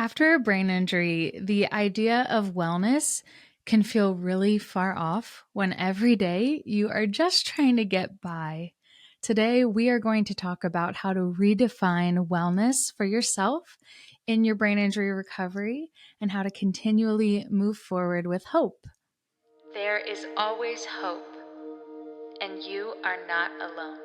After a brain injury, the idea of wellness can feel really far off when every day you are just trying to get by. Today, we are going to talk about how to redefine wellness for yourself in your brain injury recovery and how to continually move forward with hope. There is always hope, and you are not alone.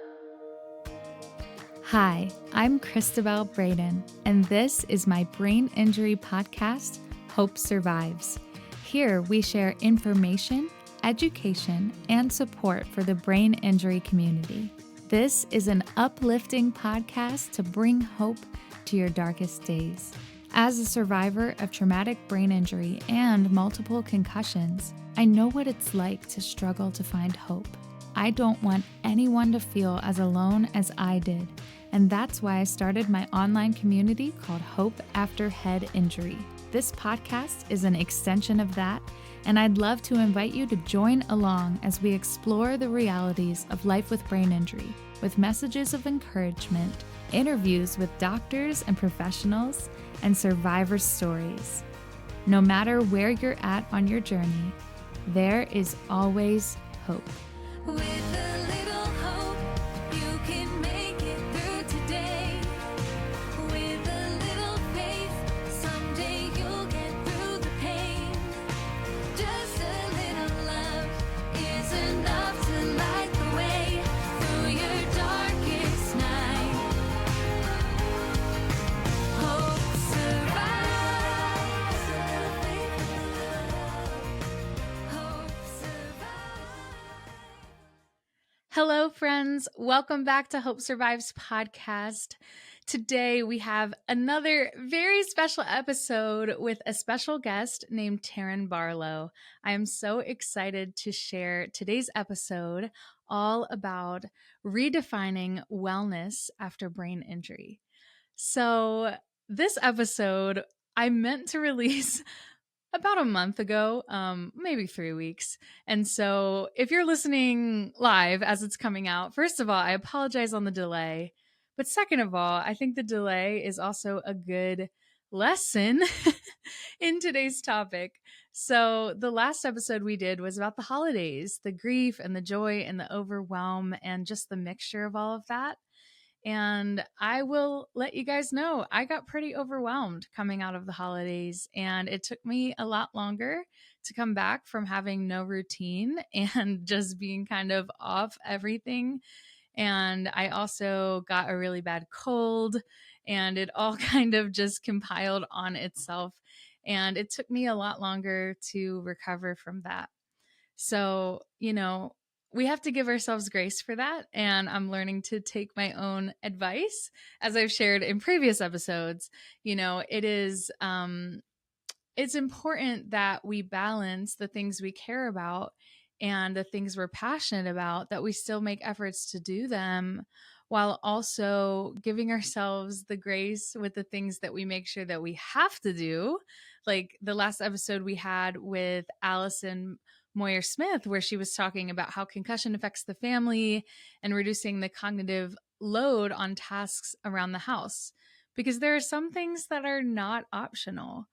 Hi, I'm Cristabelle Braden, and this is my brain injury podcast, Hope Survives. Here we share information, education, and support for the brain injury community. This is an uplifting podcast to bring hope to your darkest days. As a survivor of traumatic brain injury and multiple concussions, I know what it's like to struggle to find hope. I don't want anyone to feel as alone as I did. And that's why I started my online community called Hope After Head Injury. This podcast is an extension of that, and I'd love to invite you to join along as we explore the realities of life with brain injury, with messages of encouragement, interviews with doctors and professionals, and survivor stories. No matter where you're at on your journey, there is always hope. With a little hope, you can make it through today. With a little faith, someday you'll get through the pain. Just a little love is enough to light the way through your darkest night. Hope survives. Hope survives. Hello, friends. Welcome back to Hope Survives podcast. Today, we have another very special episode with a special guest named Taryn Barlow. I am so excited to share today's episode all about redefining wellness after brain injury. So, this episode I meant to release about a month ago, maybe 3 weeks. And so if you're listening live as it's coming out, first of all, I apologize on the delay. But second of all, I think the delay is also a good lesson in today's topic. So the last episode we did was about the holidays, the grief and the joy and the overwhelm and just the mixture of all of that. And I will let you guys know, I got pretty overwhelmed coming out of the holidays, and it took me a lot longer to come back from having no routine and just being kind of off everything. And I also got a really bad cold, and it all kind of just compiled on itself. And it took me a lot longer to recover from that. So, we have to give ourselves grace for that. And I'm learning to take my own advice. As I've shared in previous episodes, it's important that we balance the things we care about and the things we're passionate about, that we still make efforts to do them while also giving ourselves the grace with the things that we make sure that we have to do. Like the last episode we had with Allison Moyer Smith, where she was talking about how concussion affects the family and reducing the cognitive load on tasks around the house. Because there are some things that are not optional: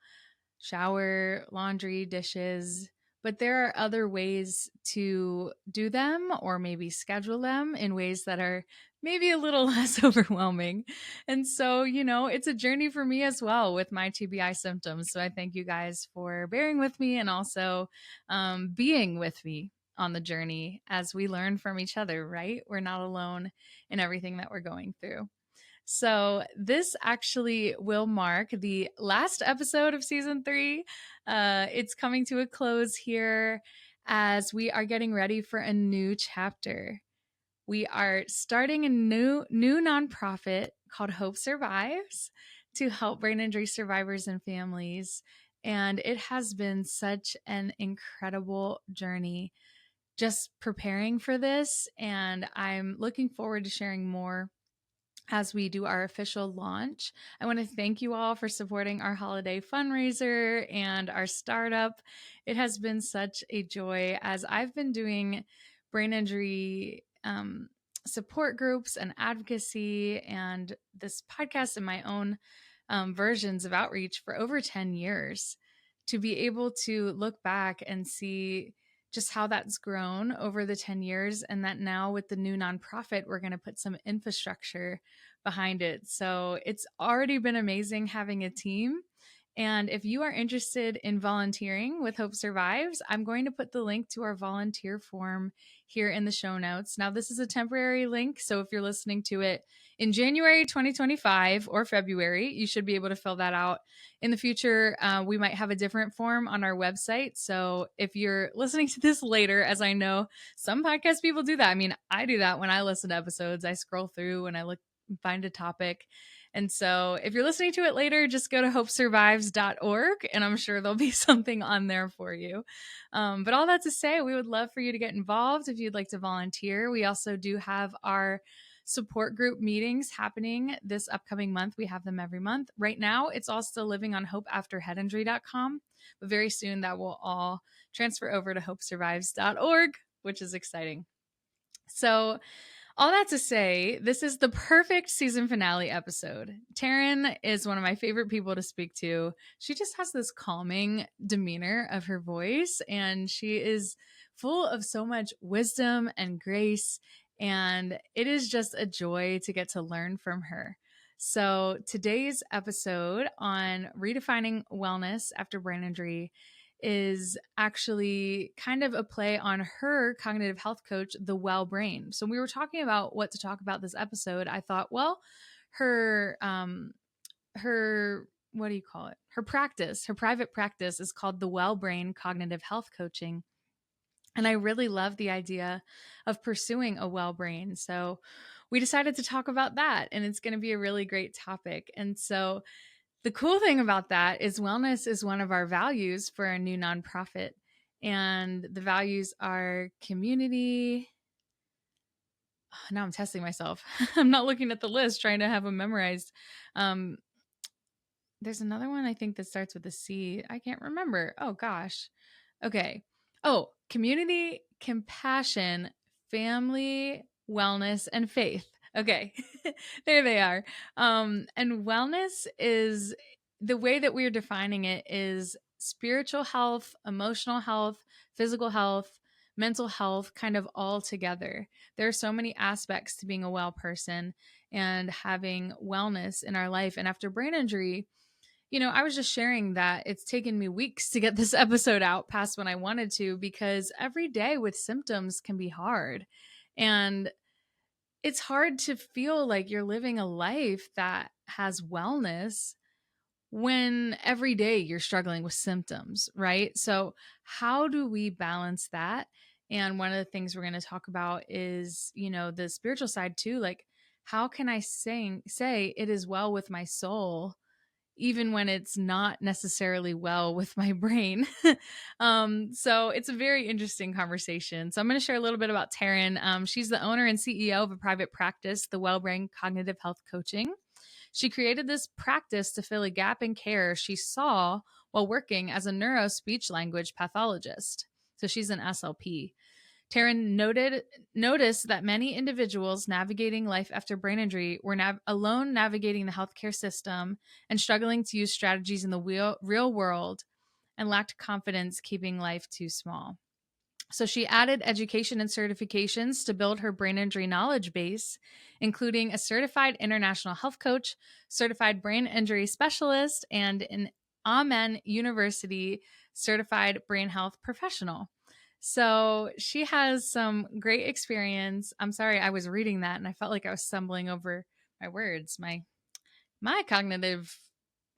shower, laundry, dishes, but there are other ways to do them or maybe schedule them in ways that are maybe a little less overwhelming. And so, it's a journey for me as well with my TBI symptoms. So I thank you guys for bearing with me and also being with me on the journey as we learn from each other, right? We're not alone in everything that we're going through. So this actually will mark the last episode of season 3. It's coming to a close here as we are getting ready for a new chapter. We are starting a new nonprofit called Hope Survives to help brain injury survivors and families. And it has been such an incredible journey just preparing for this. And I'm looking forward to sharing more as we do our official launch. I want to thank you all for supporting our holiday fundraiser and our startup. It has been such a joy as I've been doing brain injury support groups and advocacy and this podcast in my own versions of outreach for over 10 years. To be able to look back and see just how that's grown over the 10 years, and that now with the new nonprofit, we're going to put some infrastructure behind it. So it's already been amazing having a team. And if you are interested in volunteering with Hope Survives, I'm going to put the link to our volunteer form here in the show notes. Now, this is a temporary link, so if you're listening to it in January 2025 or February, you should be able to fill that out. In the future, we might have a different form on our website. So if you're listening to this later, as I know some podcast people do that. I mean, I do that when I listen to episodes. I scroll through and I look and find a topic. And so if you're listening to it later, just go to hopesurvives.org and I'm sure there'll be something on there for you. But all that to say, we would love for you to get involved if you'd like to volunteer. We also do have our support group meetings happening this upcoming month. We have them every month. Right now, it's all still living on hopeafterheadinjury.com, but very soon that will all transfer over to hopesurvives.org, which is exciting. So all that to say, this is the perfect season finale episode. Taryn is one of my favorite people to speak to. She just has this calming demeanor of her voice, and she is full of so much wisdom and grace, and it is just a joy to get to learn from her. So today's episode on redefining wellness after brain injury is actually kind of a play on her cognitive health coach, The Well Brain. So we were talking about what to talk about this episode. I thought, well, her what do you call it? Her private practice is called The Well Brain Cognitive Health Coaching. And I really love the idea of pursuing a well brain. So we decided to talk about that, and it's going to be a really great topic. And so the cool thing about that is wellness is one of our values for our new nonprofit. And the values are community. Oh, now I'm testing myself. I'm not looking at the list, trying to have them memorized. There's another one I think that starts with a C. I can't remember. Oh, gosh. Okay. Oh, community, compassion, family, wellness, and faith. Okay, there they are. And wellness is the way that we're defining it is spiritual health, emotional health, physical health, mental health, kind of all together. There are so many aspects to being a well person and having wellness in our life. And after brain injury, I was just sharing that it's taken me weeks to get this episode out past when I wanted to, because every day with symptoms can be hard. And it's hard to feel like you're living a life that has wellness when every day you're struggling with symptoms, right? So how do we balance that? And one of the things we're going to talk about is, the spiritual side too. Like, how can I say it is well with my soul, even when it's not necessarily well with my brain? So it's a very interesting conversation. So I'm going to share a little bit about Taryn. She's the owner and CEO of a private practice, the Well Brain Cognitive Health Coaching. She created this practice to fill a gap in care she saw while working as a neuro speech language pathologist. So she's an SLP. Taryn noticed that many individuals navigating life after brain injury were alone navigating the healthcare system and struggling to use strategies in the real world and lacked confidence keeping life too small. So she added education and certifications to build her brain injury knowledge base, including a certified international health coach, certified brain injury specialist, and an Amen University certified brain health professional. So she has some great experience. I'm sorry, I was reading that and I felt like I was stumbling over my words. My cognitive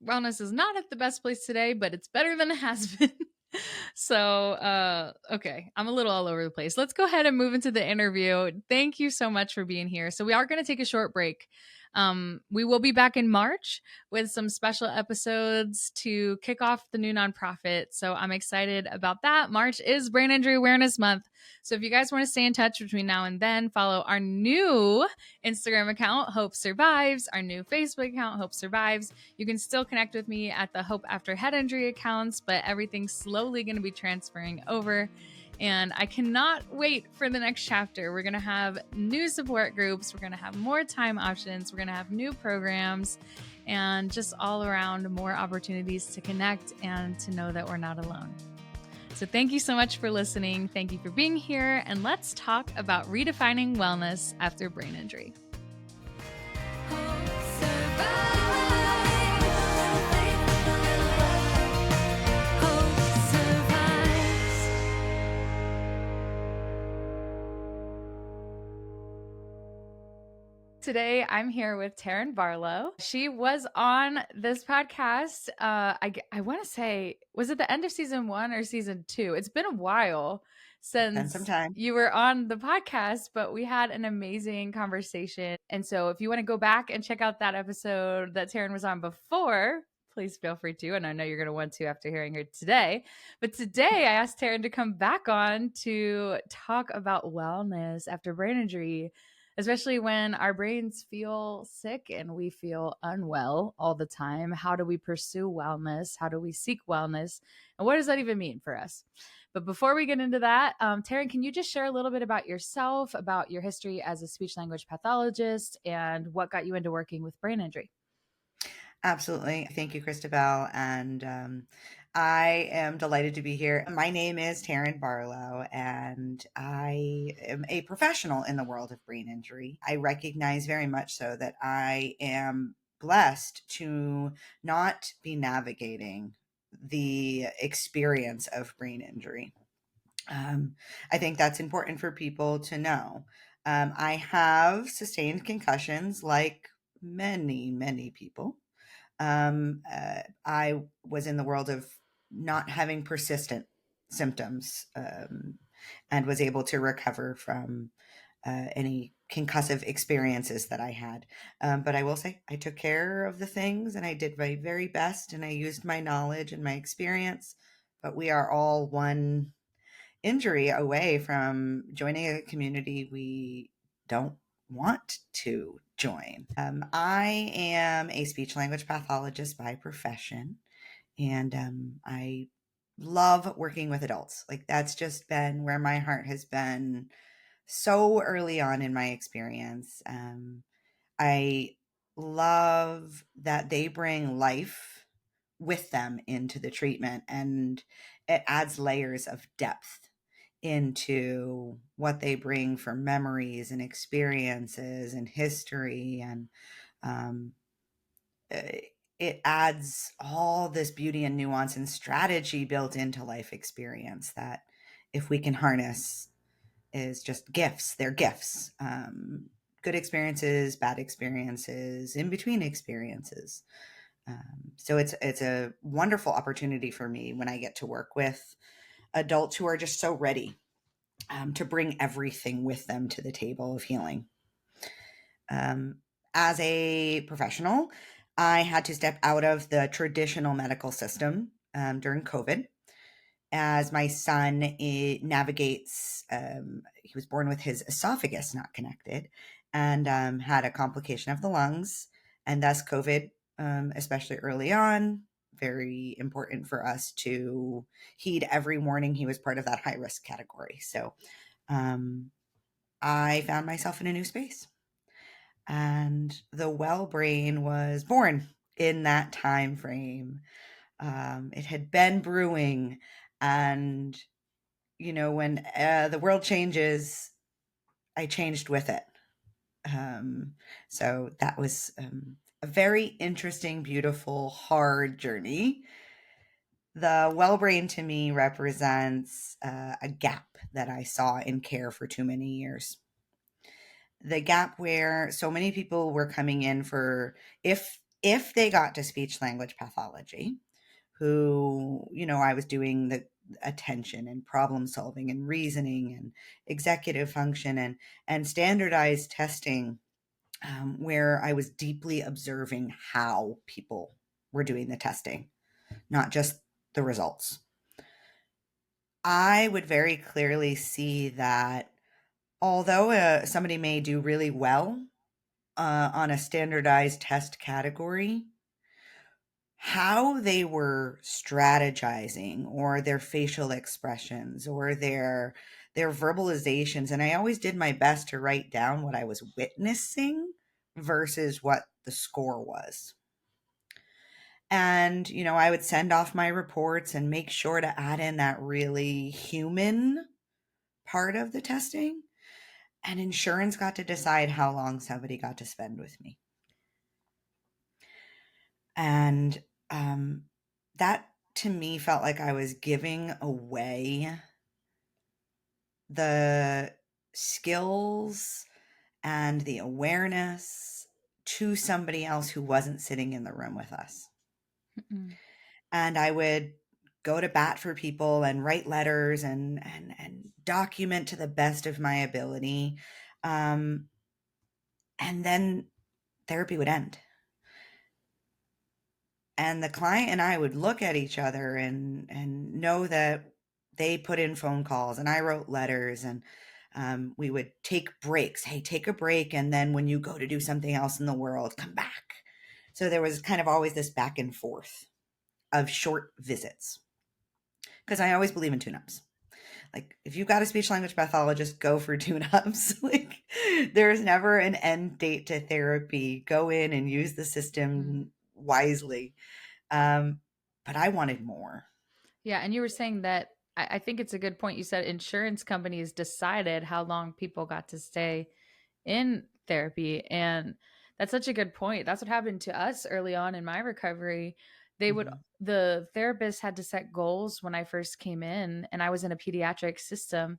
wellness is not at the best place today, but it's better than it has been. So, okay, I'm a little all over the place. Let's go ahead and move into the interview. Thank you so much for being here. So we are going to take a short break. We will be back in March with some special episodes to kick off the new nonprofit. So I'm excited about that. March is Brain Injury Awareness Month. So if you guys want to stay in touch between now and then, follow our new Instagram account, Hope Survives, our new Facebook account, Hope Survives. You can still connect with me at the Hope After Head Injury accounts, but everything's slowly going to be transferring over. And I cannot wait for the next chapter. We're going to have new support groups. We're going to have more time options. We're going to have new programs. and just all around more opportunities to connect and to know that we're not alone. So thank you so much for listening. Thank you for being here. And let's talk about redefining wellness after brain injury. Today, I'm here with Taryn Barlow. She was on this podcast. I want to say, was it the end of season 1 or season 2? It's been a while since some time. You were on the podcast, but we had an amazing conversation. And so if you want to go back and check out that episode that Taryn was on before, please feel free to. And I know you're going to want to after hearing her today. But today I asked Taryn to come back on to talk about wellness after brain injury, especially when our brains feel sick and we feel unwell all the time. How do we pursue wellness? How do we seek wellness? And what does that even mean for us? But before we get into that, Taryn, can you just share a little bit about yourself, about your history as a speech language pathologist, and what got you into working with brain injury? Absolutely. Thank you, Cristabelle. And I am delighted to be here. My name is Taryn Barlow, and I am a professional in the world of brain injury. I recognize very much so that I am blessed to not be navigating the experience of brain injury. I think that's important for people to know. I have sustained concussions like many people. I was in the world of not having persistent symptoms, and was able to recover from any concussive experiences that I had. But I will say I took care of the things and I did my very best and I used my knowledge and my experience. But we are all one injury away from joining a community we don't want to join. I am a speech language pathologist by profession, and I love working with adults. Like, that's just been where my heart has been so early on in my experience. I love that they bring life with them into the treatment, and it adds layers of depth into what they bring for memories and experiences and history. And um, it adds all this beauty and nuance and strategy built into life experience that, if we can harness, is just gifts. They're gifts. Good experiences, bad experiences, in between experiences. So it's a wonderful opportunity for me when I get to work with adults who are just so ready to bring everything with them to the table of healing. As a professional, I had to step out of the traditional medical system during COVID, as my son navigates. He was born with his esophagus not connected and had a complication of the lungs, and thus COVID, especially early on, very important for us to heed every warning. He was part of that high risk category. So I found myself in a new space, and the well brain was born in that time frame. It had been brewing, and when the world changes, I changed with it. So that was a very interesting, beautiful, hard journey. The well brain to me represents a gap that I saw in care for too many years. The gap where so many people were coming in for, if they got to speech language pathology, who, I was doing the attention and problem solving and reasoning and executive function and standardized testing, where I was deeply observing how people were doing the testing, not just the results. I would very clearly see that although somebody may do really well on a standardized test category, how they were strategizing, or their facial expressions, or their verbalizations, and I always did my best to write down what I was witnessing versus what the score was. And, I would send off my reports and make sure to add in that really human part of the testing. And insurance got to decide how long somebody got to spend with me. And that to me felt like I was giving away the skills and the awareness to somebody else who wasn't sitting in the room with us. Mm-mm. And I would go to bat for people and write letters and document to the best of my ability. And then therapy would end. And the client and I would look at each other and know that they put in phone calls and I wrote letters, and we would take breaks. Hey, take a break. And then when you go to do something else in the world, come back. So there was kind of always this back and forth of short visits, because I always believe in tune-ups. Like, if you've got a speech language pathologist, go for tune-ups. Like, there's never an end date to therapy. Go in and use the Mm. system wisely. Um, but I wanted more. Yeah. And you were saying that I think it's a good point. You said insurance companies decided how long people got to stay in therapy. And that's such a good point. That's what happened to us early on in my recovery. Mhm. The therapist had to set goals when I first came in, and I was in a pediatric system,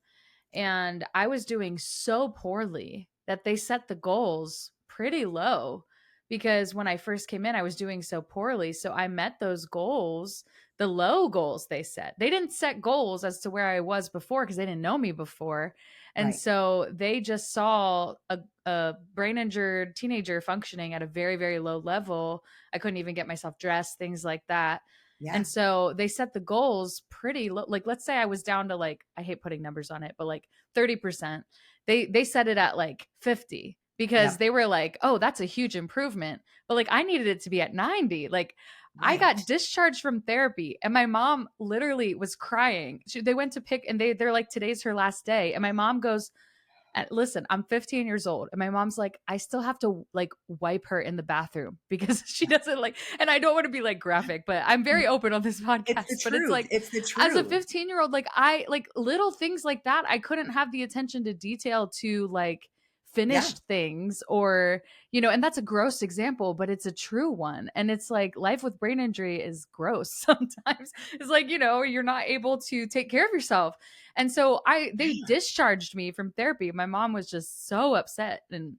and I was doing so poorly that they set the goals pretty low, because when I first came in, I was doing so poorly. So I met those goals, the low goals they set. They didn't set goals as to where I was before because they didn't know me before. And Right. so they just saw a brain injured teenager functioning at a very, very low level. I couldn't even get myself dressed, things like that. And Yeah. so they set the goals pretty low. Like, let's say I was down to, like, I hate putting numbers on it, but like 30%. They set it at like 50 because Yep. they were like, "Oh, that's a huge improvement." But like I needed it to be at 90. Like, I got Right. discharged from therapy and my mom literally was crying. They went to pick, and they're like, "Today's her last day." And my mom goes, and listen, I'm 15 years old, and my mom's like, I still have to like wipe her in the bathroom because she doesn't like, and I don't want to be like graphic, but I'm very open on this It's the podcast. But it's truth. like, It's the as a truth. 15-year-old, like I like little things like that, I couldn't have the attention to detail to like Yeah. finished things, or and that's a gross example, but it's a true one. And it's like life with brain injury is gross sometimes. It's like, you're not able to take care of yourself. And so they Yeah. discharged me from therapy. My mom was just so upset, and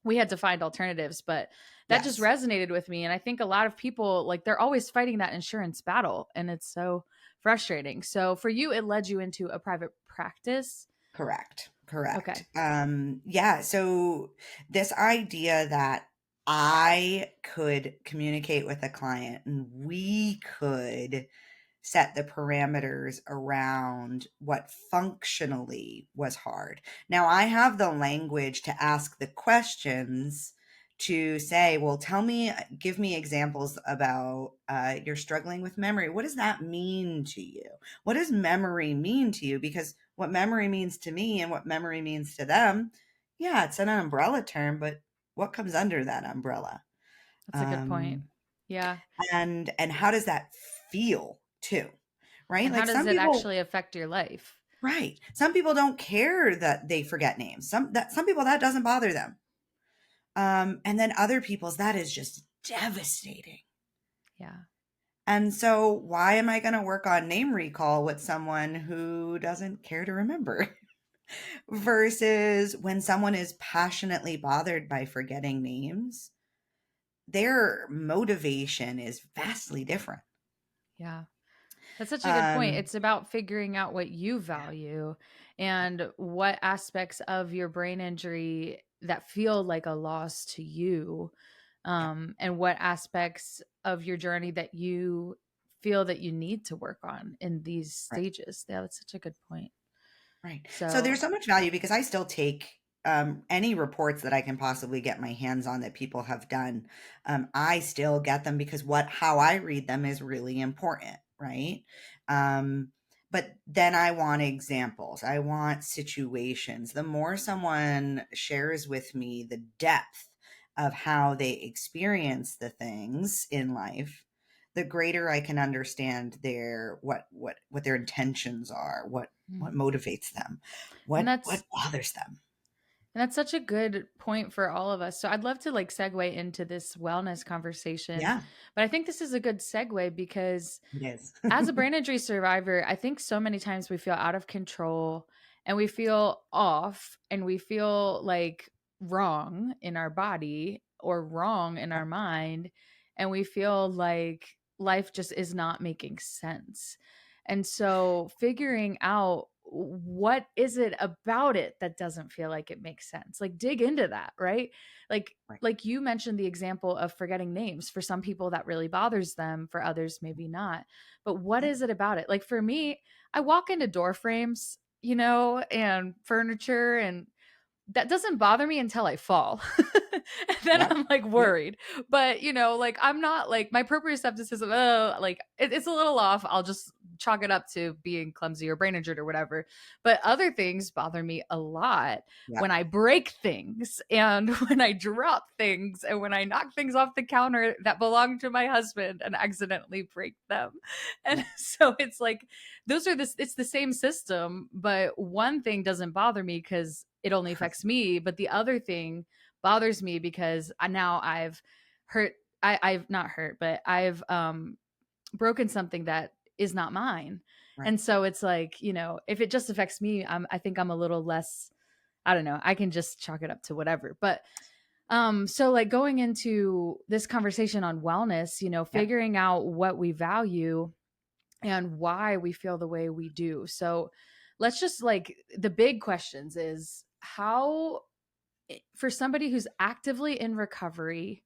we had to find alternatives, but that just Yes. resonated with me. And I think a lot of people, like, they're always fighting that insurance battle, and it's so frustrating. So for you, it led you into a private practice. Correct. Correct. Okay. Yeah. So this idea that I could communicate with a client and we could set the parameters around what functionally was hard. Now, I have the language to ask the questions to say, well, give me examples about you're struggling with memory. What does that mean to you? What does memory mean to you? Because what memory means to me and what memory means to them, yeah, it's an umbrella term, but what comes under that umbrella? That's a good point. Um, Yeah. and how does that feel too? Right? And how Like does some it people, actually affect your life? right. Some people don't care that they forget names. Some people that doesn't bother them. And then other people's that is just devastating. Yeah. And so why am I going to work on name recall with someone who doesn't care to remember? Versus when someone is passionately bothered by forgetting names, their motivation is vastly different. Yeah. That's such a good point. Um, It's about figuring out what you value and what aspects of your brain injury that feel like a loss to you, yeah, and what aspects of your journey that you feel that you need to work on in these right. stages. Yeah, that's such a good point. Right. So there's So, so much value because I still take any reports that I can possibly get my hands on that people have done. I still get them because how I read them is really important, right? Um, but then I want examples. I want situations. The more someone shares with me the depth of how they experience the things in life, the greater I can understand what their intentions are, what Mm. motivates them, And what that's bothers them. And that's such a good point for all of us. So I'd love to like segue into this wellness conversation. Yeah, But I think this is a good segue because it is. as a brain injury survivor, I think so many times we feel out of control and we feel off and we feel like wrong in our body or wrong in our mind. And we feel like life just is not making sense. And so figuring out what is it about it that doesn't feel like it makes sense? Like dig into that, right? Like Right. like you mentioned the example of forgetting names. For some people that really bothers them, for others maybe not. But what Yeah. is it about it? Like for me, I walk into door frames, you know, and furniture, and that doesn't bother me until I fall. And then Yep. I'm like Yep. worried. But, you know, like I'm not like my proprioceptive system, like it's a little off. I'll just chalk it up to being clumsy or brain injured or whatever. But other things bother me a lot when Yep. I break things and when I drop things and when I knock things off the counter that belong to my husband and accidentally break them. And Yep. so it's like, it's the same system, but one thing doesn't bother me because it only affects Perfect. me, but the other thing bothers me because now I've hurt. I've not hurt, but I've broken something that is not mine. Right. And so it's like, you know, if it just affects me, I think I'm a little less, I don't know, I can just chalk it up to whatever. But so like going into this conversation on wellness, you know, Yep. figuring out what we value and why we feel the way we do. So let's just like the big questions is how, for somebody who's actively in recovery,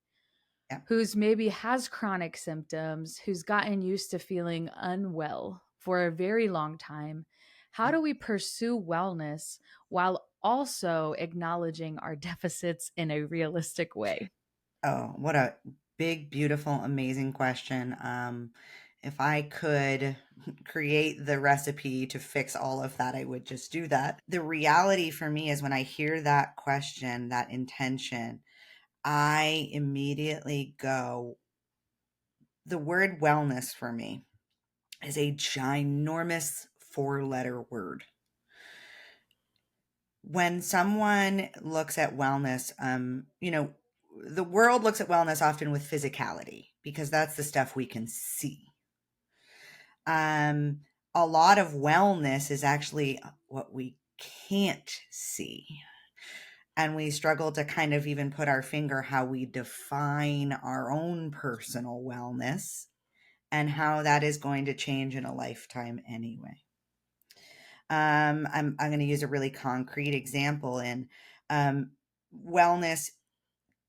Yep. who's maybe has chronic symptoms, who's gotten used to feeling unwell for a very long time, how Yep. do we pursue wellness while also acknowledging our deficits in a realistic way? Oh, what a big, beautiful, amazing question. If I could create the recipe to fix all of that, I would just do that. The reality for me is when I hear that question, that intention, I immediately go, the word wellness for me is a ginormous 4-letter word. When someone looks at wellness, the world looks at wellness often with physicality because that's the stuff we can see. Um, a lot of wellness is actually what we can't see. And we struggle to kind of even put our finger how we define our own personal wellness and how that is going to change in a lifetime anyway. I'm going to use a really concrete example in um, wellness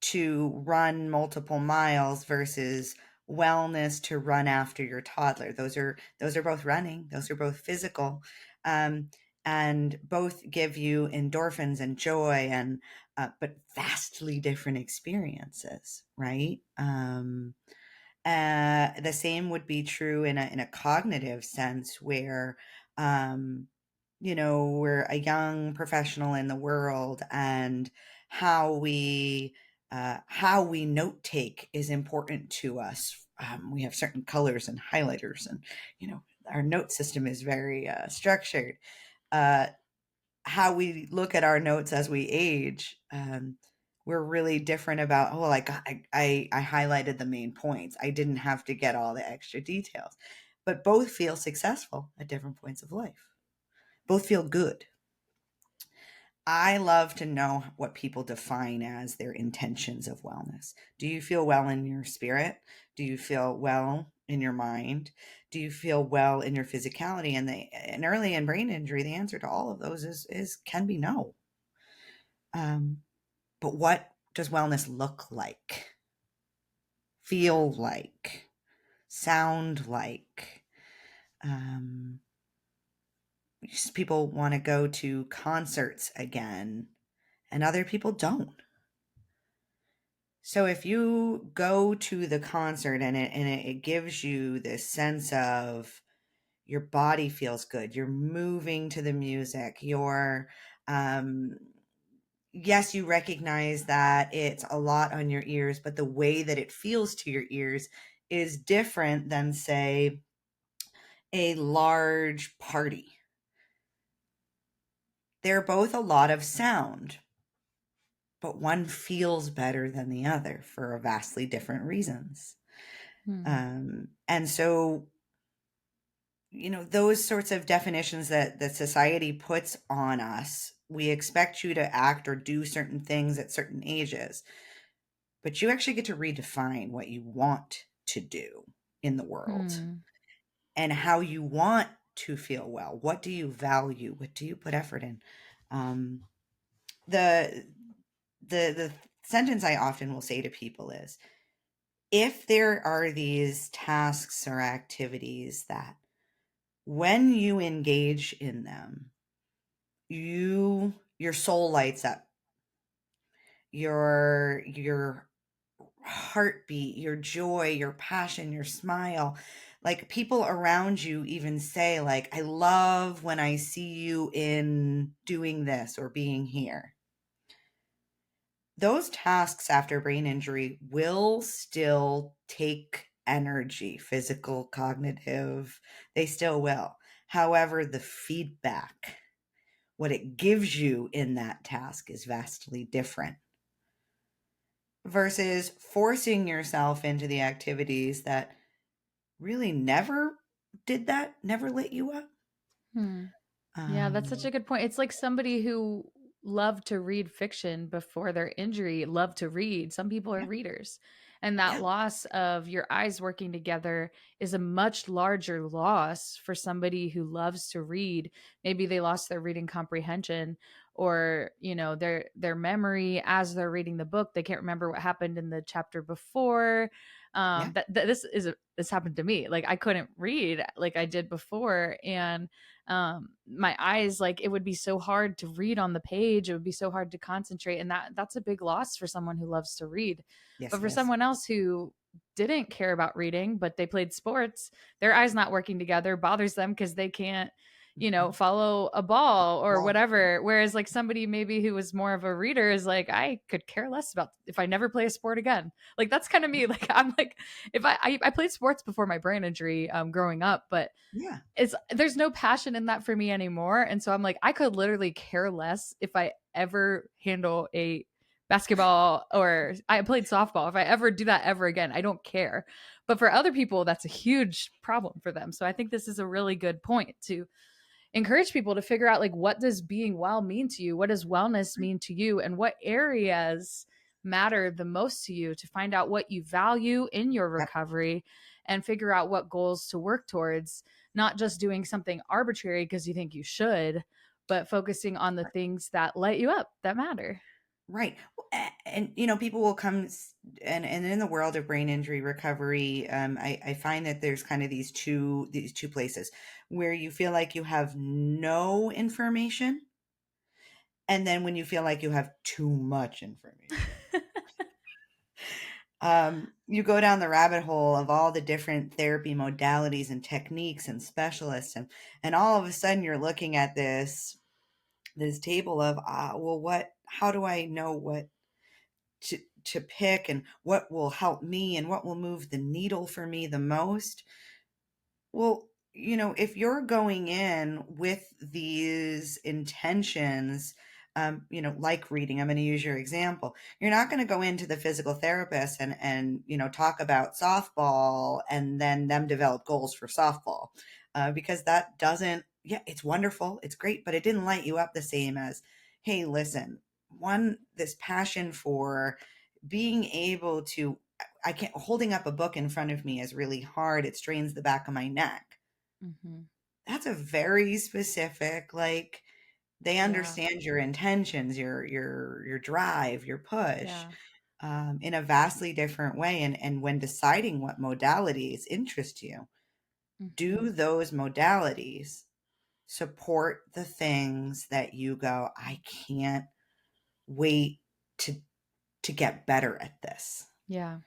to run multiple miles versus wellness to run after your toddler. Those are both running. Those are both physical, um, and both give you endorphins and joy, and but vastly different experiences, right? The same would be true in a cognitive sense where, um, we're a young professional in the world and how we note take is important to us. We have certain colors and highlighters and, our note system is very structured. Uh, how we look at our notes as we age, we're really different about, oh, like I highlighted the main points. I didn't have to get all the extra details. But both feel successful at different points of life. Both feel good. I love to know what people define as their intentions of wellness. Do you feel well in your spirit? Do you feel well in your mind? Do you feel well in your physicality? And early in brain injury, the answer to all of those is can be no. But what does wellness look like? Feel like? Sound like? Um, People want to go to concerts again, and other people don't. So if you go to the concert and it gives you this sense of your body feels good, you're moving to the music, um, yes, you recognize that it's a lot on your ears, but the way that it feels to your ears is different than, say, a large party. They're both a lot of sound, but one feels better than the other for vastly different reasons. Hmm. And so, those sorts of definitions that society puts on us, we expect you to act or do certain things at certain ages, but you actually get to redefine what you want to do in the world Hmm. and how you want to feel well. What do you value? What do you put effort in? Um, the the sentence I often will say to people is, if there are these tasks or activities that when you engage in them, your soul lights up, your heartbeat, your joy, your passion, your smile, like people around you even say, like, I love when I see you in doing this or being here. Those tasks after brain injury will still take energy, physical, cognitive, they still will. However, the feedback, what it gives you in that task is vastly different versus forcing yourself into the activities that really never did that, never lit you up. Hmm. Yeah, that's such Um, a good point. It's like somebody who loved to read fiction before their injury loved to read. Some people are yeah, readers. And that yeah, loss of your eyes working together is a much larger loss for somebody who loves to read. Maybe they lost their reading comprehension or, their memory as they're reading the book. They can't remember what happened in the chapter before. yeah, This happened to me. Like I couldn't read like I did before, and my eyes, like it would be so hard to read on the page, it would be so hard to concentrate, and that's a big loss for someone who loves to read. yes, But it for is. someone else who didn't care about reading but they played sports, their eyes not working together bothers them because they can't Mhm. follow a ball or Well, whatever, whereas like somebody maybe who was more of a reader is like, I could care less about if I never play a sport again. Like that's kind of me. Like I'm like, if I played sports before my brain injury growing up, but yeah, there's no passion in that for me anymore. And so I'm like, I could literally care less if I ever handle a basketball or I played softball. If I ever do that ever again, I don't care. But for other people, that's a huge problem for them. So I think this is a really good point to encourage people to figure out, like, what does being well mean to you? What does wellness mean to you? And what areas matter the most to you, to find out what you value in your yep, recovery and figure out what goals to work towards, not just doing something arbitrary because you think you should, but focusing on the things that light you up that matter. right. And people will come and in the world of brain injury recovery, I find that there's kind of these two places where you feel like you have no information, and then when you feel like you have too much information. You go down the rabbit hole of all the different therapy modalities and techniques and specialists, and all of a sudden you're looking at this table of, well, how do I know what to pick and what will help me and what will move the needle for me the most? Well, if you're going in with these intentions, like reading, I'm going to use your example. You're not going to go into the physical therapist and talk about softball and then them develop goals for softball, because that doesn't. Yeah, it's wonderful, it's great, but it didn't light you up the same as, hey, listen, this passion for being able to. I can't, holding up a book in front of me is really hard. It strains the back of my neck. Hmm. That's a very specific, like, they Yeah. understand your intentions, your drive, your push, Yeah. in a vastly different way. And when deciding what modalities interest you, Hmm. do those modalities support the things that you go, I can't wait to to get better at this? Yeah.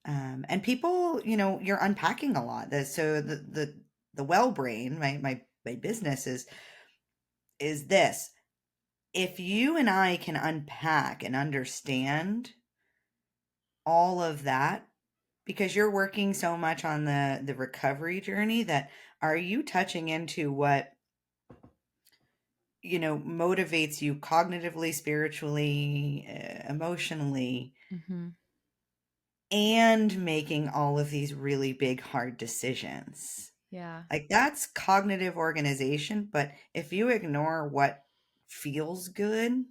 And people, you're unpacking a lot. So the well brain, my business is this. If you and I can unpack and understand all of that, because you're working so much on the recovery journey, that are you touching into what, motivates you cognitively, spiritually, emotionally, Mm-hmm. and making all of these really big, hard decisions? Yeah. Like, that's cognitive organization, but if you ignore what feels good,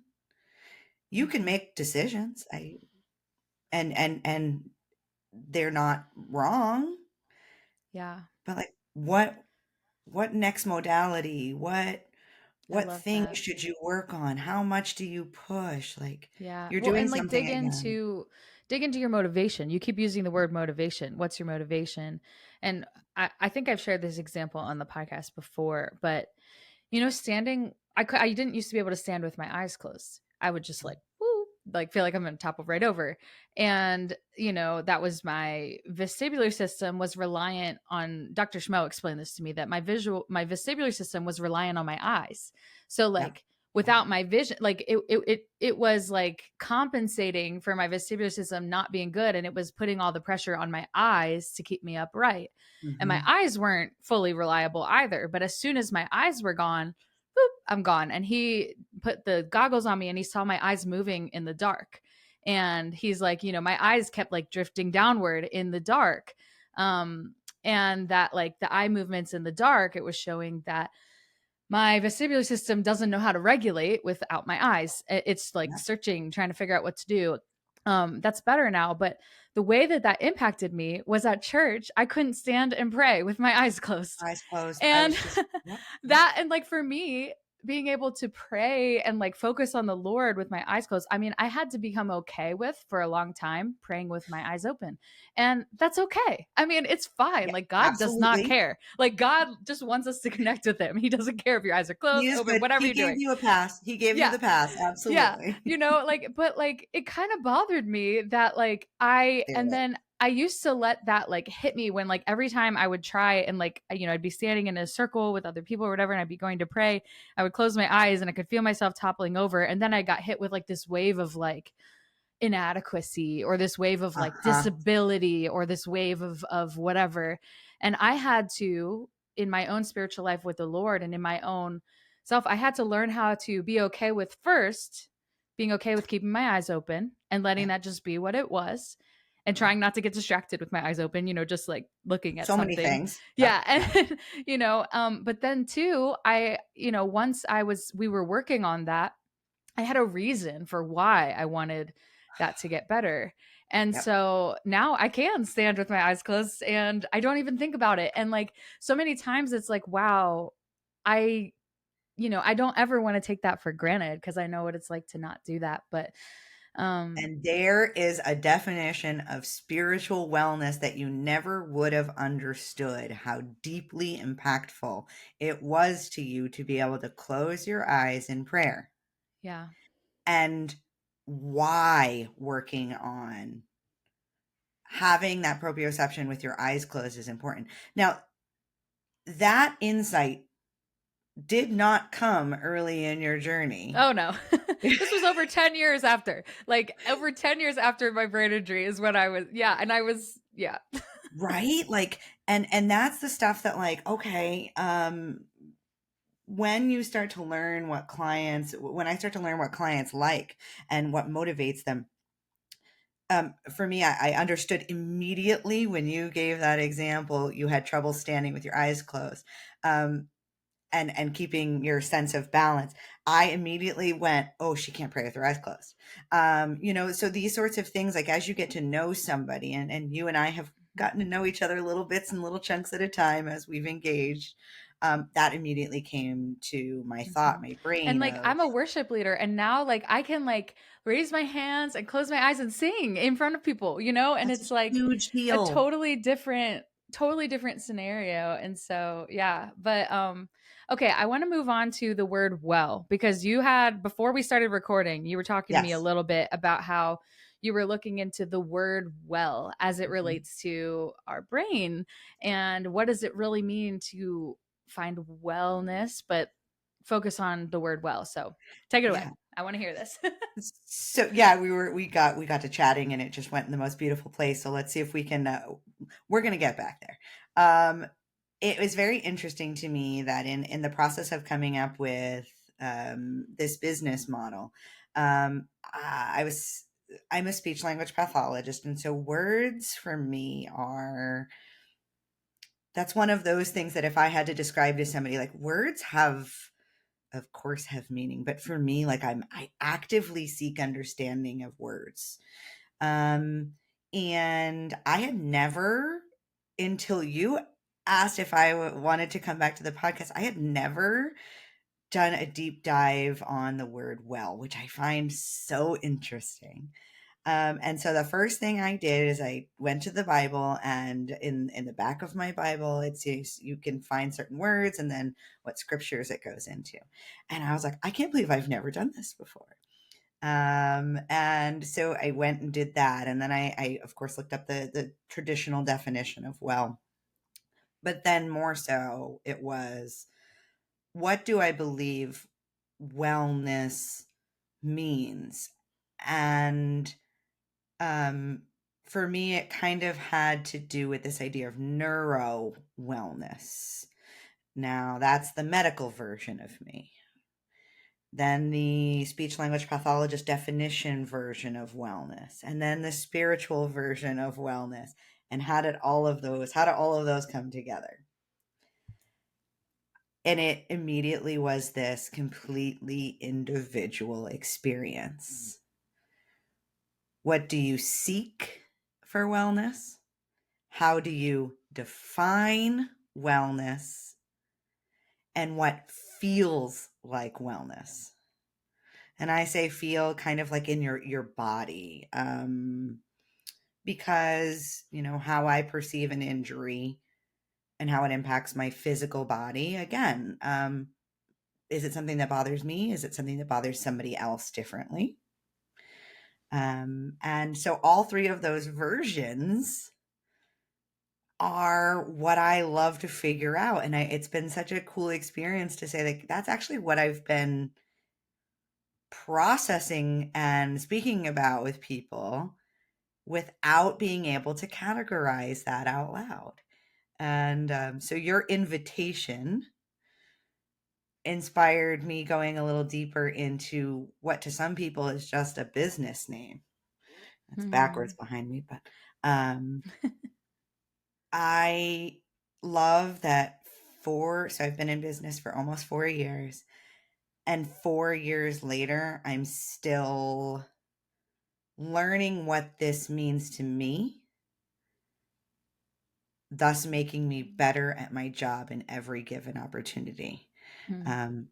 you can Mm-hmm. make decisions. And they're not wrong, Yeah. but like, what next modality, I what love things that. should you work on? How much do you push? Like, Yeah. you're Well, doing and like something again. dig into your motivation. You keep using the word motivation. What's your motivation? And I think I've shared this example on the podcast before, but standing, I didn't used to be able to stand with my eyes closed. I would just like, woo, like feel like I'm going to topple right over. And, that was my vestibular system was reliant on, Dr. Schmo explained this to me, that my vestibular system was reliant on my eyes. So Yep. like, without my vision, like it was like compensating for my vestibular system not being good, and it was putting all the pressure on my eyes to keep me upright, and my Hmm. eyes weren't fully reliable either. But as soon as my eyes were gone, boop, I'm gone. And he put the goggles on me and he saw my eyes moving in the dark. And he's like, my eyes kept like drifting downward in the dark. Um, and that like the eye movements in the dark, it was showing that my vestibular system doesn't know how to regulate without my eyes. It's like Yep. searching, trying to figure out what to do. That's better now. But the way that impacted me was at church, I couldn't stand and pray with my eyes closed. Eyes closed. I And was just, yep, yep. that, and like for me, being able to pray and like focus on the Lord with my eyes closed, I mean, I had to become okay with for a long time praying with my eyes open. And that's okay. I mean, it's fine. Yeah, Like God does not absolutely. care. Like God just wants us to connect with him. He doesn't care if your eyes are He closed, is open, good. whatever He you're gave doing. you a pass. He gave you Yeah. the pass. Yeah. Absolutely. Like, but like it kind of bothered me that like and Feel it. then I used to let that like hit me when like every time I would try and like, I'd be standing in a circle with other people or whatever, and I'd be going to pray. I would close my eyes and I could feel myself toppling over. And then I got hit with like this wave of like inadequacy, or this wave of like Uh-huh. disability, or this wave of whatever. And I had to, in my own spiritual life with the Lord and in my own self, I had to learn how to be okay with, first being okay with keeping my eyes open and letting Yep. that just be what it was, and Yep. trying not to get distracted with my eyes open, just like looking at So many something. things. Yep. Yeah. Yep. And but then too, once we were working on that, I had a reason for why I wanted that to get better. And Yep. so now I can stand with my eyes closed and I don't even think about it. And like so many times it's like, wow, I, I don't ever want to take that for granted, because I know what it's like to not do that. But And there is a definition of spiritual wellness that you never would have understood how deeply impactful it was to you to be able to close your eyes in prayer, yeah. and why working on having that proprioception with your eyes closed is important. Now, that insight did not come early in your journey. Oh no. This was over 10 years after. Like over 10 years after my brain injury is when I was, yeah, and I was, yeah. Right? Like, and that's the stuff that, like, okay, when you start to learn when I start to learn what clients like and what motivates them, for me, I understood immediately when you gave that example. You had trouble standing with your eyes closed, and keeping your sense of balance. I immediately went, oh, she can't pray with her eyes closed. So these sorts of things, like as you get to know somebody, and you and I have gotten to know each other little bits and little chunks at a time as we've engaged, that immediately came to my thought, Mhm. my And brain like of, I'm a worship leader, and now like I can like raise my hands and close my eyes and sing in front of people, and that's a it's like huge a deal. totally different scenario. And so yeah, but okay, I want to move on to the word well, because you had, before we started recording, you were talking to me a Yes. little bit about how you were looking into the word well as it Mhm. relates to our brain, and what does it really mean to find wellness, but focus on the word well. So take it away. Yeah. I want to hear this. So yeah, we got to chatting and it just went in the most beautiful place. So let's see if we can we're going to get back there. It was very interesting to me that in the process of coming up with this business model, I'm a speech language pathologist, and so words for me are, that's one of those things that if I had to describe to somebody, like, words have, of course, have meaning, but for me, like, I actively seek understanding of words. um and I had never, until you asked if I wanted to come back to the podcast, I had never done a deep dive on the word well, which I find so interesting. And so the first thing I did is I went to the Bible, and in the back of my Bible, it says you can find certain words and then what scriptures it goes into. And I was like, I can't believe I've never done this before. And so I went and did that, and then I of course looked up the traditional definition of well. But then more so, it was, what do I believe wellness means? And for me, it kind of had to do with this idea of neuro wellness. Now, that's the medical version of me. Then the speech language pathologist definition version of wellness, and then the spiritual version of wellness. And how do all of those come together? And it immediately was this completely individual experience. What do you seek for wellness? How do you define wellness? And what feels like wellness? And I say feel kind of like in your body, because, how I perceive an injury and how it impacts my physical body. Again, is it something that bothers me? Is it something that bothers somebody else differently? And so all three of those versions are what I love to figure out. And it's been such a cool experience to say, like, that's actually what I've been processing and speaking about with people without being able to categorize that out loud. And so your invitation inspired me going a little deeper into what to some people is just a business name. That's backwards behind me, but I love that so I've been in business for almost 4 years, and 4 years later, I'm still learning what this means to me, thus making me better at my job in every given opportunity. Um,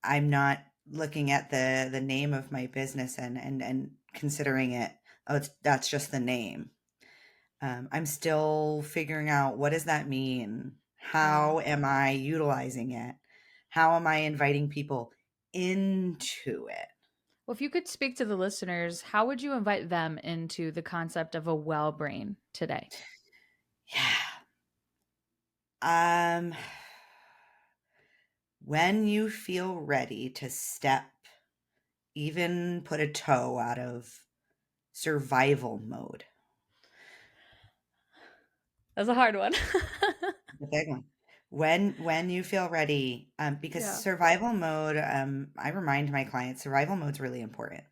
I'm not looking at the name of my business and considering it, oh, that's just the name. I'm still figuring out, what does that mean? How am I utilizing it? How am I inviting people into it? Well, if you could speak to the listeners, how would you invite them into the concept of a well brain today? Yeah. When you feel ready to even put a toe out of survival mode. That's a hard one. The big one. When you feel ready, because Yeah. survival mode, I remind my clients, survival mode's really important.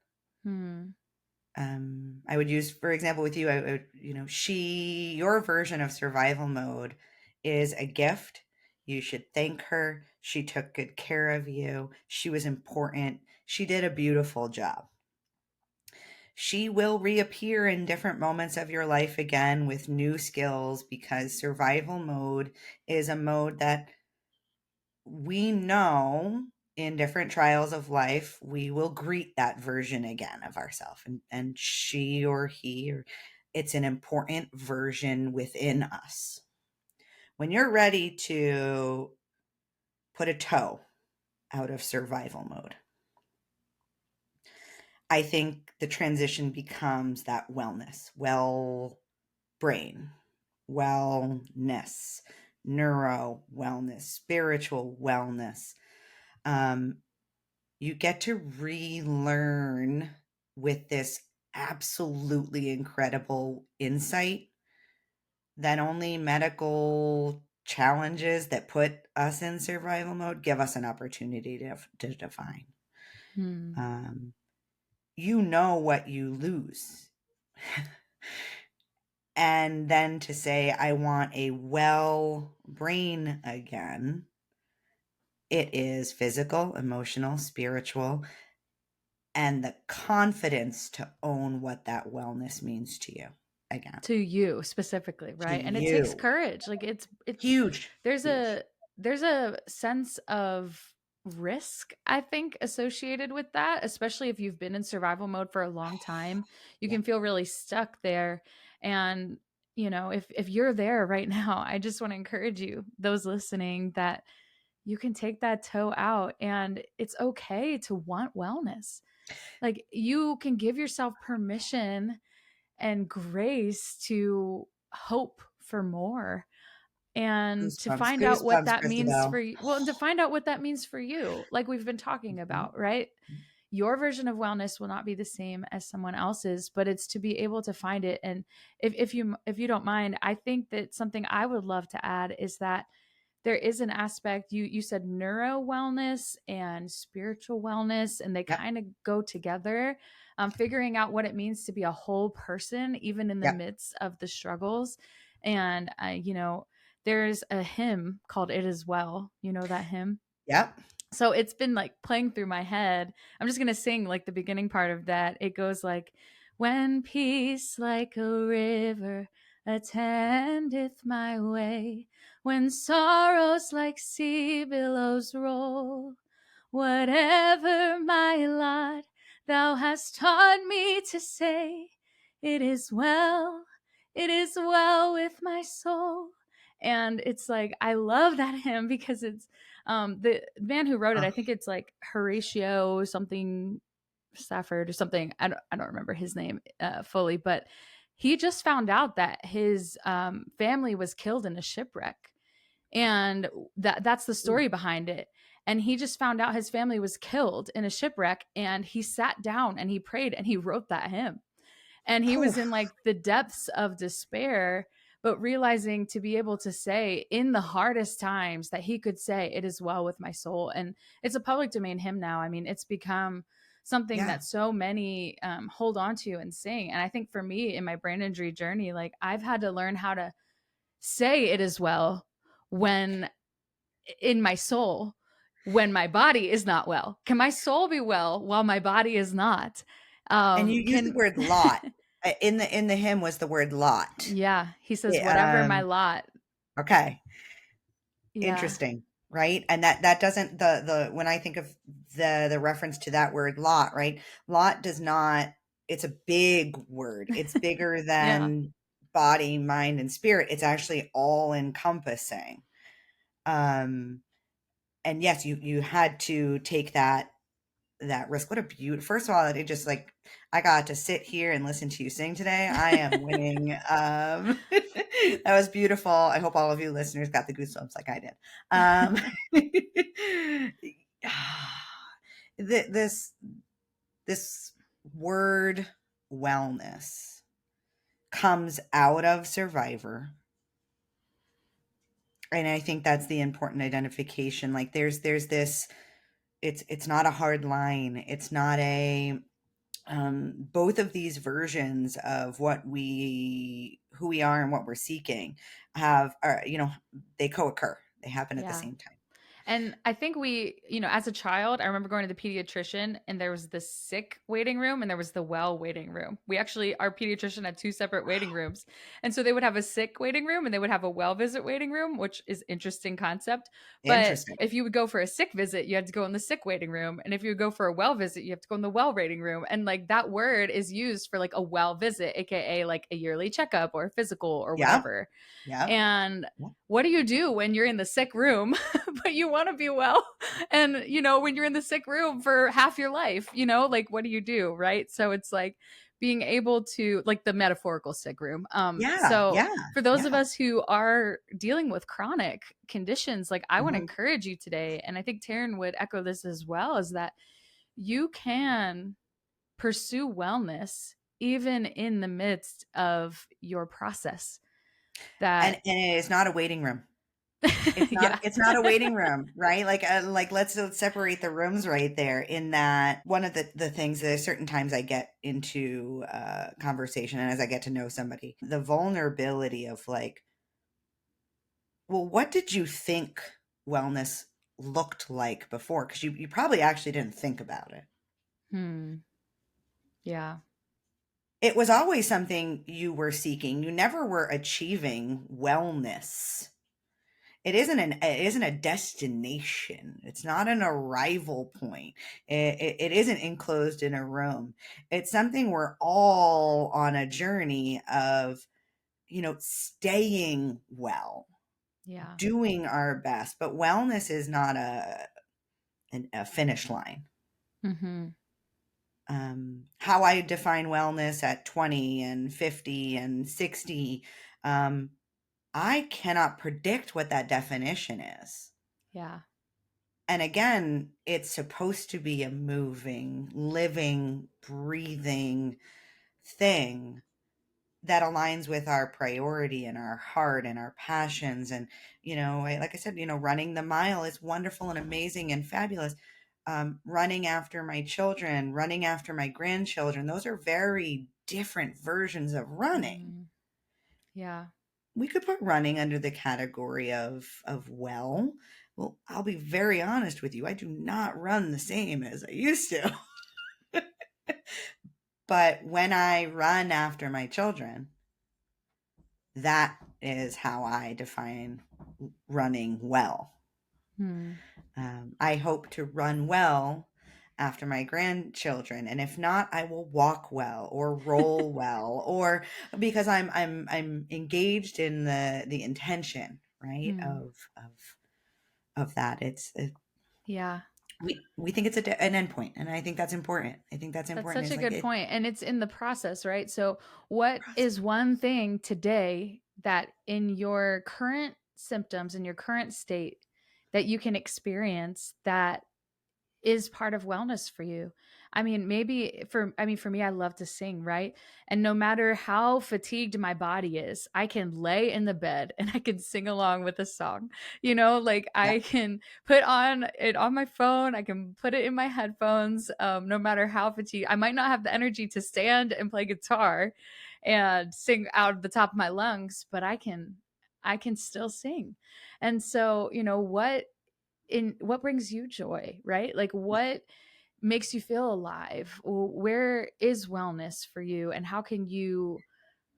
I would use, for example, with you, I would, your version of survival mode is a gift. You should thank her. She took good care of you. She was important. She did a beautiful job. She will reappear in different moments of your life again with new skills, because survival mode is a mode that we know in different trials of life, we will greet that version again of ourselves. And she or he, or it's an important version within us. When you're ready to put a toe out of survival mode, I think the transition becomes that wellness, brain, wellness, neuro wellness, spiritual wellness. um, you get to relearn with this absolutely incredible insight that only medical challenges that put us in survival mode give us an opportunity to define. Hmm. Um, you know what you lose. And then to say, I want a well brain again, it is physical, emotional, spiritual, and the confidence to own what that wellness means to you again. To you specifically, To right? And it takes you. courage. Like it's Huge, there's huge. a sense of risk, I think, associated with that, especially if you've been in survival mode for a long time. You Yeah. can feel really stuck there. And if you're there right now, I just want to encourage you, those listening, that you can take that toe out and it's okay to want wellness. Like you can give yourself permission and grace to hope for more and to Goosebumps, find out what goosebumps, that means Cristabelle. for you. Well, and to find out what that means for you, like we've been talking Mhm. about, right? Your version of wellness will not be the same as someone else's, but it's to be able to find it. And if you don't mind, I think that something I would love to add is that there is an aspect, you said neuro wellness and spiritual wellness, and they Yep, kind of go together. Figuring out what it means to be a whole person even in the yep, midst of the struggles. And there's a hymn called It Is Well, you know that hymn? yep. So it's been like playing through my head. I'm just going to sing like the beginning part of that. It goes like, when peace like a river attendeth my way, when sorrows like sea billows roll, whatever my lot, thou hast taught me to say, it is well, it is well with my soul. And it's like, I love that hymn because it's the man who wrote it, Oh, I think it's like Horatio something Stafford or something. I don't remember his name fully, but he just found out that his family was killed in a shipwreck, and that's the ooh, story behind it. And he just found out his family was killed in a shipwreck, and he sat down and he prayed and he wrote that hymn. And he was in poof. like the depths of despair, but realizing to be able to say in the hardest times that he could say, it is well with my soul. And it's a public domain hymn now. I mean, it's become something Yeah. that so many hold on to and sing. And I think for me in my brain injury journey, like I've had to learn how to say it is well when in my soul, when my body is not well. Can my soul be well while my body is not? And you use the Can word lot. In the hymn was the word lot. Yeah, he says, "Whatever Yeah, my lot." okay. Yeah, Interesting, right? And that doesn't the when I think of the reference to that word lot, right? Lot does not, it's a big word. It's bigger yeah, than body, mind, and spirit. It's actually all encompassing. Um, and yes, you had to take that risk. What a beautiful, first of all, it just like, I got to sit here and listen to you sing today. I am winning. That was beautiful. I hope all of you listeners got the goosebumps like I did. This this word wellness comes out of survivor. And I think that's the important identification. Like there's this, it's not a hard line. It's not a, both of these versions of who we are and what we're seeking they co-occur. They happen at the yeah. same time. And I think as a child, I remember going to the pediatrician and there was the sick waiting room and there was the well waiting room. Our pediatrician had two separate waiting Wow. rooms. And so they would have a sick waiting room and they would have a well visit waiting room, which is interesting concept. But Interesting. if you would go for a sick visit, you had to go in the sick waiting room. And if you would go for a well visit, you have to go in the well waiting room. And like that word is used for like a well visit, AKA like a yearly checkup or a physical or Yeah. whatever. Yeah. And Yeah. what do you do when you're in the sick room, but you want to be well? And, when you're in the sick room for half your life, like, what do you do? Right. So it's like being able to, like, the metaphorical sick room. Yeah, So yeah, for those of yeah. us who are dealing with chronic conditions, like, I want to Mhm. encourage you today, and I think Taryn would echo this as well, is that you can pursue wellness even in the midst of your process. That And it is not a waiting room. It's not yeah. it's not a waiting room, right? Like, let's separate the rooms right there in that one of the things that certain times I get into, conversation and as I get to know somebody, the vulnerability of like, "Well, what did you think wellness looked like before? Because you probably actually didn't think about it. Hmm. Yeah. It was always something you were seeking. You never were achieving wellness. It isn't a destination. It's not an arrival point. It isn't enclosed in a room. It's something we're all on a journey of, staying well, Yeah. doing our best. But wellness is not a finish line. Mm-hmm. How I define wellness at 20 and 50 and 60, um, I cannot predict what that definition is. Yeah. And again, it's supposed to be a moving, living, breathing thing that aligns with our priority and our heart and our passions. And, like I said, running the mile is wonderful and amazing and fabulous. Running after my children, running after my grandchildren, those are very different versions of running. Mm. Yeah. We could put running under the category of well, I'll be very honest with you. I do not run the same as I used to. But when I run after my children, that is how I define running well. Hmm. I hope to run well after my grandchildren, and if not, I will walk well or roll well, or because I'm engaged in the intention, right, Hmm. of that. Yeah. We think it's an endpoint, and I think that's important. I think that's That's important. such Is a like good it point. And it's in the process, right? So, what is one thing today that in your current symptoms, in your current state, that you can experience that is part of wellness for you? I mean, for me, I love to sing, right? And no matter how fatigued my body is, I can lay in the bed and I can sing along with a song. Like, Yeah, I can put on it on my phone, I can put it in my headphones, no matter how fatigued. I might not have the energy to stand and play guitar and sing out of the top of my lungs, but I can still sing. And so, what brings you joy, right? Like, yeah, what makes you feel alive? Where is wellness for you, and how can you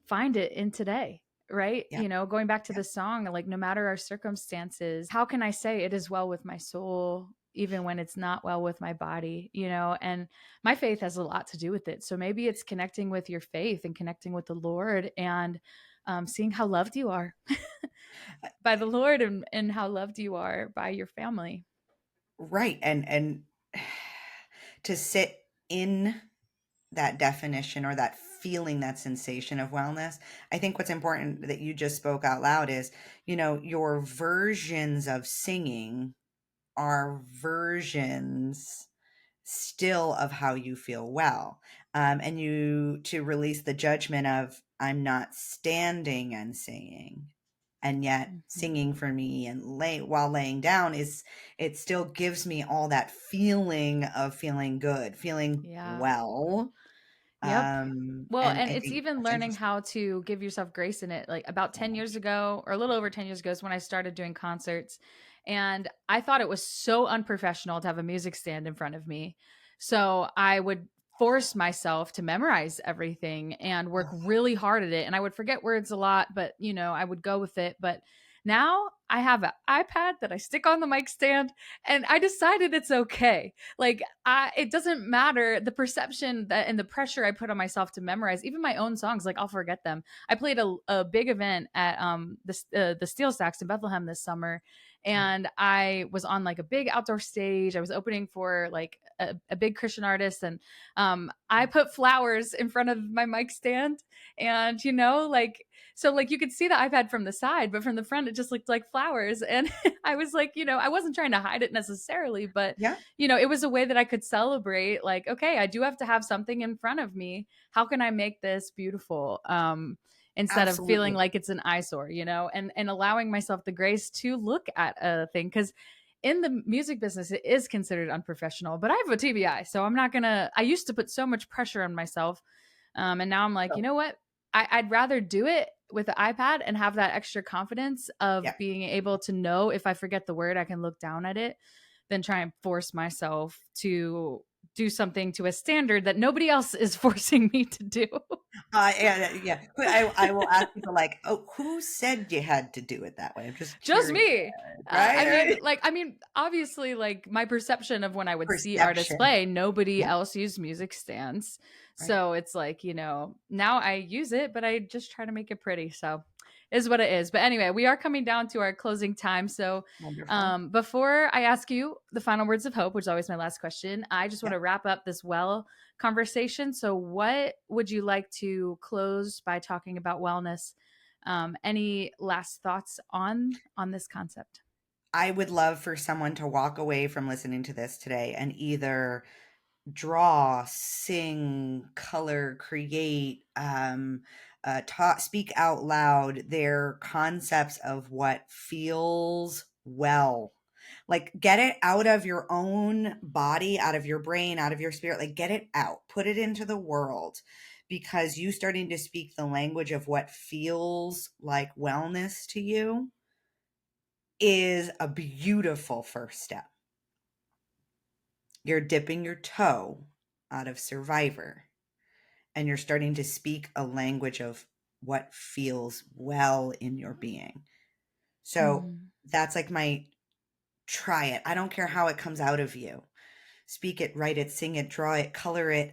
find it in today, right? yeah, Going back to yeah. the song, like, no matter our circumstances, how can I say it is well with my soul even when it's not well with my body? And my faith has a lot to do with it. So maybe it's connecting with your faith and connecting with the Lord, and seeing how loved you are by the Lord, and how loved you are by your family. Right, and to sit in that definition or that feeling, that sensation of wellness. I think what's important that you just spoke out loud is, your versions of singing are versions still of how you feel well. And you to release the judgment of, I'm not standing and singing. And yet Mhm. singing for me and while laying down it still gives me all that feeling of feeling good, feeling Yeah. well. Yep. Well, And and I it's think even that's learning interesting. how to give yourself grace in it. Like, about 10 years ago, or a little over 10 years ago, is when I started doing concerts. And I thought it was so unprofessional to have a music stand in front of me. So I would force myself to memorize everything and work Oh, really hard at it. And I would forget words a lot, but I would go with it. But Now I have an iPad that I stick on the mic stand, and I decided it's okay. Like, it doesn't matter the perception that and the pressure I put on myself to memorize even my own songs. Like, I'll forget them. I played a big event at the Steel Stacks in Bethlehem this summer, and I was on like a big outdoor stage. I was opening for like a big Christian artist, and I put flowers in front of my mic stand, and like, so like you could see the iPad from the side, but from the front it just looked like flowers. And I was like, I wasn't trying to hide it necessarily, but Yeah. it was a way that I could celebrate, like, okay, I do have to have something in front of me. How can I make this beautiful? Instead of feeling Absolutely. like it's an eyesore, and allowing myself the grace to look at a thing. Because in the music business, it is considered unprofessional, but I have a TBI. So I used to put so much pressure on myself. And now I'm like, you know what? I'd rather do it with the iPad and have that extra confidence of Yeah. being able to know if I forget the word, I can look down at it, than try and force myself to do something to a standard that nobody else is forcing me to do. Yeah. I will ask people like, oh, who said you had to do it that way? I'm just Just curious, me. right? Obviously, like my perception of when I would see artists Perception. play, nobody Yeah. else used music stands. Right. So it's like, now I use it, but I just try to make it pretty. So is what it is. But anyway, we are coming down to our closing time. So Wonderful. before I ask you the final words of hope, which is always my last question, I just want Yeah. to wrap up this conversation. So what would you like to close by talking about wellness? Any last thoughts on this concept? I would love for someone to walk away from listening to this today and either draw, sing, color, create, speak out loud their concepts of what feels well. Like, get it out of your own body, out of your brain, out of your spirit. Like, get it out, put it into the world, because you starting to speak the language of what feels like wellness to you is a beautiful first step. You're dipping your toe out of survivor, and you're starting to speak a language of what feels well in your being. So that's like try it. I don't care how it comes out of you. Speak it, write it, sing it, draw it, color it.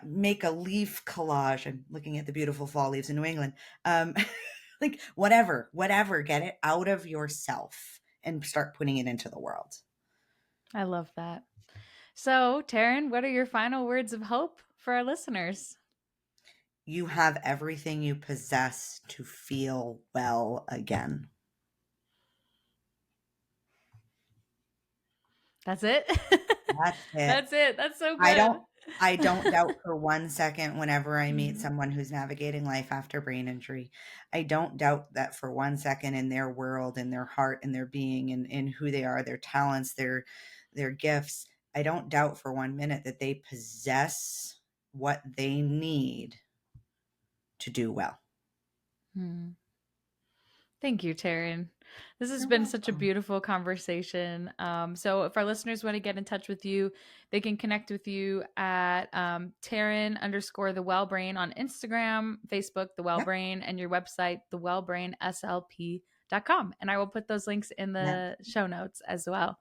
Make a leaf collage. I'm looking at the beautiful fall leaves in New England. Like whatever, get it out of yourself and start putting it into the world. I love that. So, Taryn, what are your final words of hope for our listeners? You have everything you possess to feel well again. That's it? That's it. That's it. That's so good. I don't doubt for one second whenever I meet someone who's navigating life after brain injury. I don't doubt that for one second in their world, in their heart, in their being, in who they are, their talents, their gifts. I don't doubt for 1 minute that they possess what they need to do well. Thank you, Taryn. This has You're been welcome. such a beautiful conversation. So if our listeners want to get in touch with you, they can connect with you at Taryn_the Wellbrain on Instagram, Facebook, The Wellbrain, and your website, thewellbrainslp.com. And I will put those links in the show notes as well.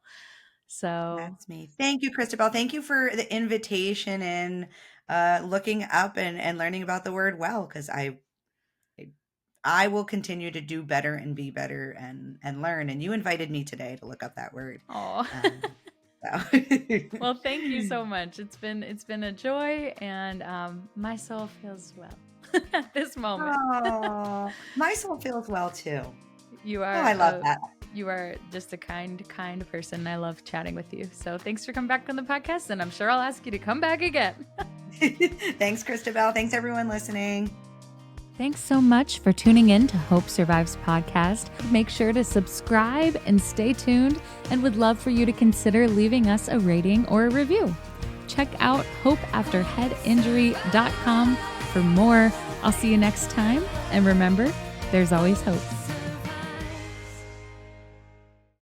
So that's me. Thank you, Cristabelle. Thank you for the invitation and looking up and learning about the word well, because I will continue to do better and be better and learn. And you invited me today to look up that word. Oh, well, thank you so much. It's been a joy, and my soul feels well at this moment. Oh, my soul feels well too. You are. Oh, I love that. You are just a kind person. I love chatting with you. So thanks for coming back on the podcast, and I'm sure I'll ask you to come back again. Thanks, Cristabelle. Thanks, everyone listening. Thanks so much for tuning in to Hope Survives podcast. Make sure to subscribe and stay tuned, and would love for you to consider leaving us a rating or a review. Check out hopeafterheadinjury.com for more. I'll see you next time, and remember, there's always hope.